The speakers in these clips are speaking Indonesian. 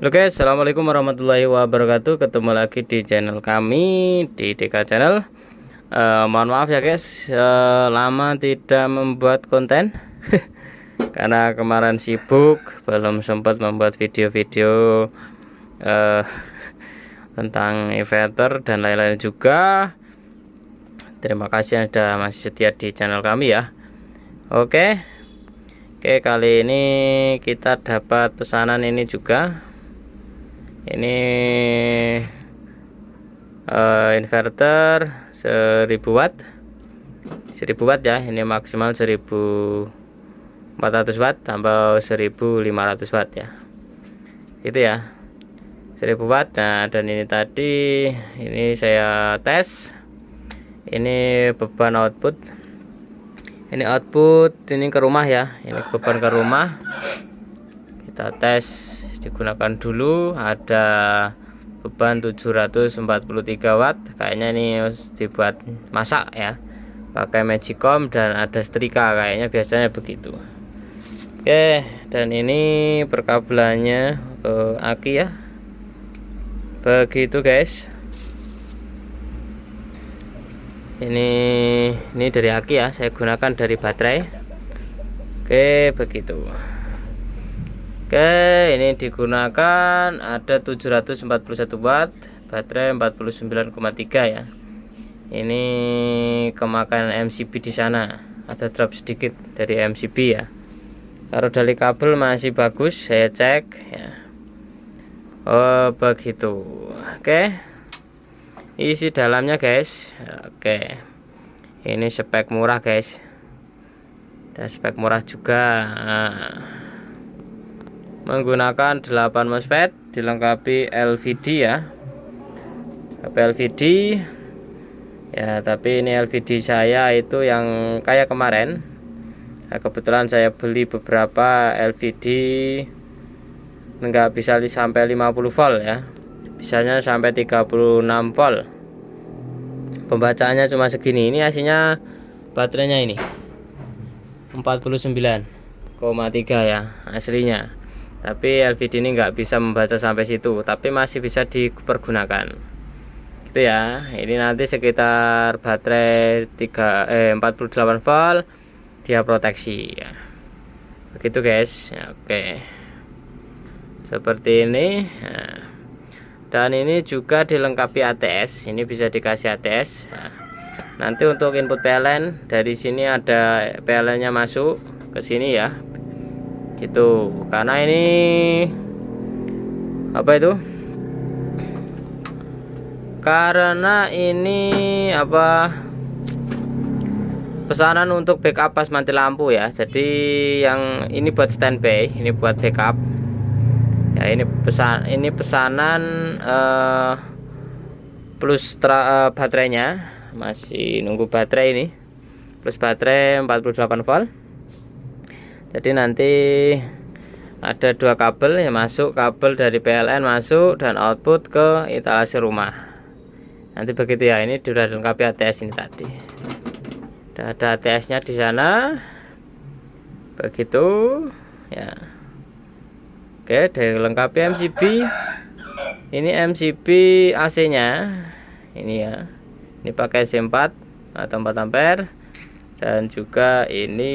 Oke, assalamualaikum warahmatullahi wabarakatuh. Ketemu lagi di channel kami di DK Channel. Mohon maaf ya guys, lama tidak membuat konten karena kemarin sibuk, belum sempat membuat video-video tentang inverter dan lain-lain juga. Terima kasih yang sudah masih setia di channel kami ya. Oke, kali ini kita dapat pesanan ini juga. Ini inverter 1000 watt ya, ini maksimal 1400 watt tambah 1500 watt ya, itu ya, 1000 watt. Nah, dan ini tadi ini saya tes, ini beban output, ini output ini ke rumah ya, ini beban ke rumah. Kita tes, digunakan dulu, ada beban 743 watt, kayaknya ini dibuat masak ya, pakai magicom dan ada setrika, kayaknya biasanya begitu. Oke, dan ini perkabelannya ke aki ya, begitu guys. Ini dari aki ya, saya gunakan dari baterai. Oke, begitu. Oke, ini digunakan ada 741 watt, baterai 49,3 ya. Ini kemakan MCB di sana, ada drop sedikit dari MCB ya. Kalau dari kabel masih bagus, saya cek ya. Oh, begitu. Oke. Isi dalamnya guys. Oke. Ini spek murah guys. Dan spek murah juga. Menggunakan 8 MOSFET, dilengkapi LVD ya, LVD ya, tapi ini LVD saya itu yang kayak kemarin. Nah, kebetulan saya beli beberapa LVD nggak bisa sampai 50 volt ya, bisanya sampai 36 volt. Pembacaannya cuma segini. Ini aslinya baterainya ini 49,3 ya aslinya, tapi LVD ini nggak bisa membaca sampai situ, tapi masih bisa dipergunakan gitu ya. Ini nanti sekitar baterai 48 volt dia proteksi ya, begitu guys ya. Oke, seperti ini ya. Dan ini juga dilengkapi ATS, ini bisa dikasih ATS ya. Nanti untuk input PLN, dari sini ada PLN nya masuk ke sini ya, gitu. Karena ini apa itu, karena ini apa, pesanan untuk backup pas mati lampu ya. Jadi yang ini buat standby, ini buat backup ya. Ini pesanan plus baterainya, masih nunggu baterai ini, plus baterai 48 volt. Jadi nanti ada 2 kabel yang masuk, kabel dari PLN masuk dan output ke instalasi rumah. Nanti begitu ya. Ini sudah dilengkapi ATS ini tadi. Sudah ada ATS-nya di sana. Begitu ya. Oke, dilengkapi MCB. Ini MCB AC-nya. Ini ya. Ini pakai C4 atau 4 ampere, dan juga ini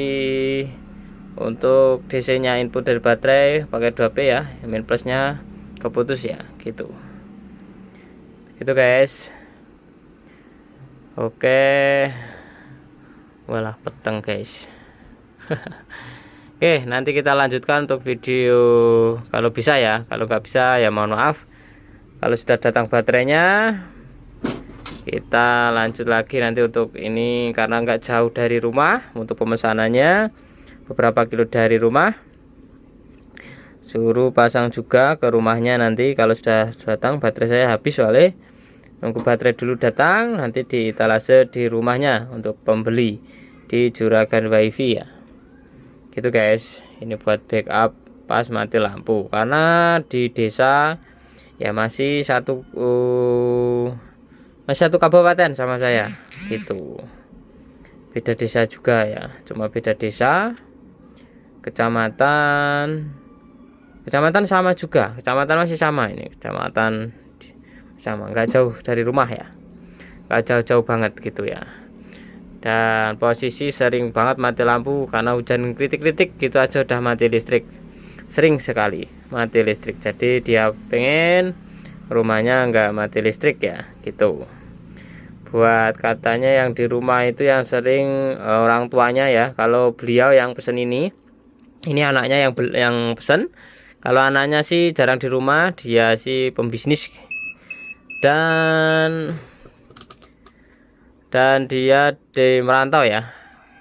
untuk DC nya input dari baterai pakai 2P ya, min plusnya keputus ya, gitu guys. Oke, walah peteng guys. Oke, nanti kita lanjutkan untuk video kalau bisa ya, kalau nggak bisa ya mohon maaf. Kalau sudah datang baterainya, kita lanjut lagi nanti untuk ini, karena nggak jauh dari rumah. Untuk pemesanannya beberapa kilo dari rumah, suruh pasang juga ke rumahnya. Nanti kalau sudah datang, baterai saya habis soalnya, nunggu baterai dulu datang, nanti diinstalasi di rumahnya untuk pembeli di Juragan WiFi ya, gitu guys. Ini buat backup pas mati lampu, karena di desa ya masih satu kabupaten sama saya gitu, beda desa juga ya, cuma beda desa, kecamatan, Kecamatan sama juga, kecamatan masih sama ini, kecamatan sama, nggak jauh dari rumah ya, nggak jauh-jauh banget gitu ya. Dan posisi sering banget mati lampu karena hujan kritik-kritik gitu aja udah mati listrik, sering sekali mati listrik. Jadi dia pengen rumahnya nggak mati listrik ya gitu. Buat katanya yang di rumah itu yang sering orang tuanya ya, kalau beliau yang pesen ini anaknya yang pesen. Kalau anaknya sih jarang di rumah, dia sih pembisnis dan dia di merantau ya,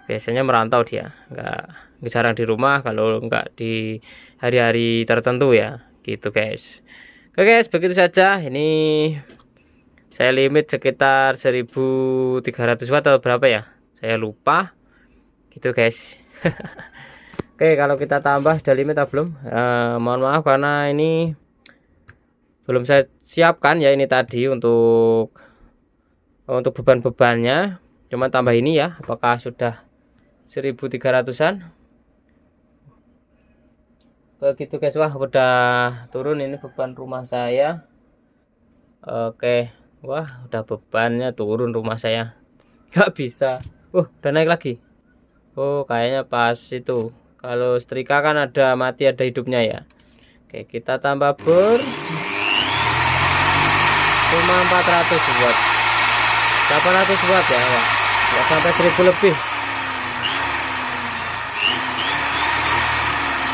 biasanya merantau, dia nggak jarang di rumah kalau nggak di hari-hari tertentu ya gitu guys. Oke guys, begitu saja, ini saya limit sekitar 1300 watt atau berapa ya, saya lupa gitu guys. Oke, kalau kita tambah sudah limit atau belum, mohon maaf karena ini belum saya siapkan ya, ini tadi untuk beban-bebannya, cuma tambah ini ya, apakah sudah 1300-an begitu guys. Wah, udah turun ini beban rumah saya. Oke, wah udah bebannya turun rumah saya, nggak bisa. Udah naik lagi. Kayaknya pas itu, kalau setrika kan ada mati ada hidupnya ya. Oke, kita tambah bor, cuma 400 watt, 800 watt ya. Wah, nggak sampai 1000 lebih,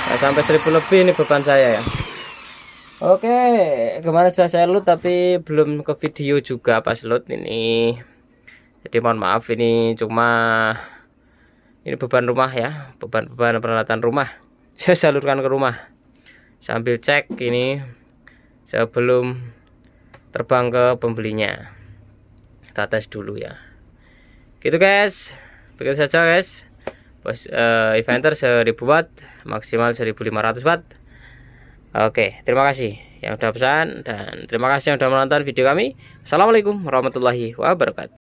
nggak sampai 1000 lebih ini beban saya ya. Oke, kemarin sudah saya load tapi belum ke video juga pas load ini, jadi mohon maaf, ini cuma ini beban rumah ya, beban peralatan rumah saya salurkan ke rumah sambil cek ini sebelum terbang ke pembelinya. Kita tes dulu ya gitu guys. Begitu saja guys, inverter 1000 watt maksimal 1500 watt. Oke, terima kasih yang sudah pesan dan terima kasih yang sudah menonton video kami. Assalamualaikum warahmatullahi wabarakatuh.